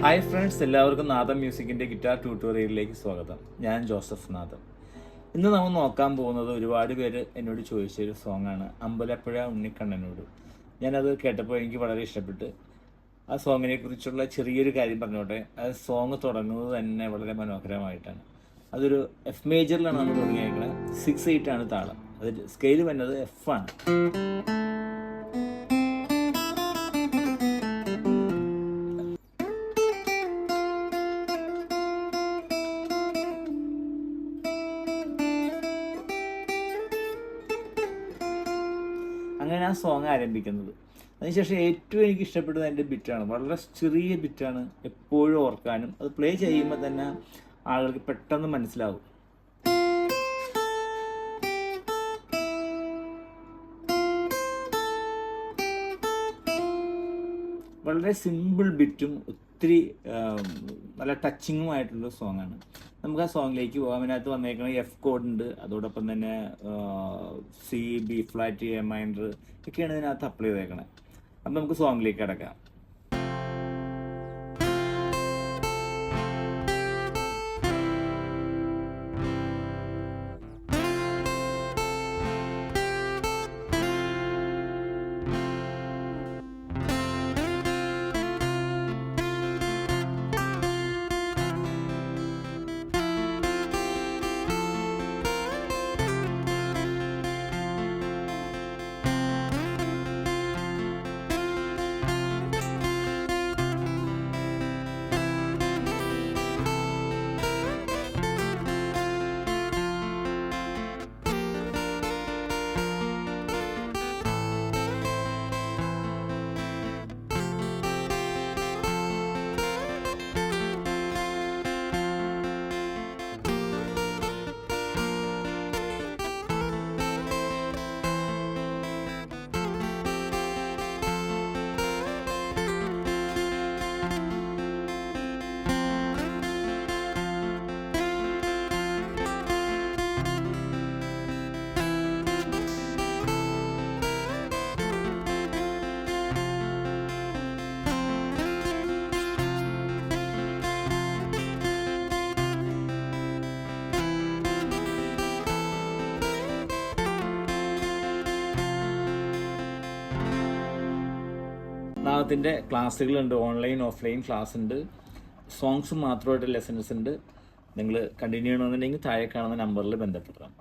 Hi friends, എല്ലാവർക്കും നാദം മ്യൂസിക്കിൻ്റെ guitar ട്യൂട്ടോറിയലിലേക്ക് സ്വാഗതം. ഞാൻ ജോസഫ് നാദം. ഇന്ന് നമ്മൾ നോക്കാൻ പോകുന്നത് ഒരുപാട് പേര് എന്നോട് ചോദിച്ചൊരു സോങ്ങാണ്, അമ്പലപ്പുഴ ഉണ്ണിക്കണ്ണനോട്. ഞാനത് കേട്ടപ്പോൾ എനിക്ക് വളരെ ഇഷ്ടപ്പെട്ട്. ആ സോങ്ങിനെ കുറിച്ചുള്ള ചെറിയൊരു കാര്യം പറഞ്ഞോട്ടെ. ആ സോങ് തുടങ്ങുന്നത് തന്നെ വളരെ മനോഹരമായിട്ടാണ്. അതൊരു എഫ് മേജറിലാണ് നമ്മൾ തുടങ്ങിയേക്കുന്നത്. 6/8 ആണ് താളം. അത് സ്കെയിൽ വരുന്നത് എഫ് ആണ്. അങ്ങനെ ആ സോങ് ആരംഭിക്കുന്നത്. അതിനുശേഷം ഏറ്റവും എനിക്ക് ഇഷ്ടപ്പെട്ടത് എൻ്റെ ബിറ്റാണ്. വളരെ ചെറിയ ബിറ്റാണ്, എപ്പോഴും ഓർക്കാനും അത് പ്ലേ ചെയ്യുമ്പോൾ തന്നെ ആളുകൾക്ക് പെട്ടെന്ന് മനസ്സിലാവും. വളരെ സിമ്പിൾ ബിറ്റും ഒത്തിരി നല്ല ടച്ചിങ്ങുമായിട്ടുള്ള സോങ്ങാണ്. നമുക്ക് ആ സോങ്ങിലേക്ക് പോകാം. അതിനകത്ത് വന്നേക്കുന്നത് എഫ് കോഡ് ഉണ്ട്, അതോടൊപ്പം തന്നെ C, B flat, A minor ഒക്കെയാണ് ഇതിനകത്ത് അപ്ലൈ ചെയ്തേക്കണത്. അപ്പം നമുക്ക് സോങ്ങിലേക്ക് കിടക്കാം. നാദത്തിൻ്റെ ക്ലാസ്സുകളുണ്ട്, ഓൺലൈൻ ഓഫ്ലൈൻ ക്ലാസ് ഉണ്ട്, സോങ്സ് മാത്രമായിട്ട് ലെസൺസ് ഉണ്ട്. നിങ്ങൾ കണ്ടിന്യൂ ചെയ്യണമെന്നുണ്ടെങ്കിൽ താഴെ കാണുന്ന നമ്പറിൽ ബന്ധപ്പെടാം.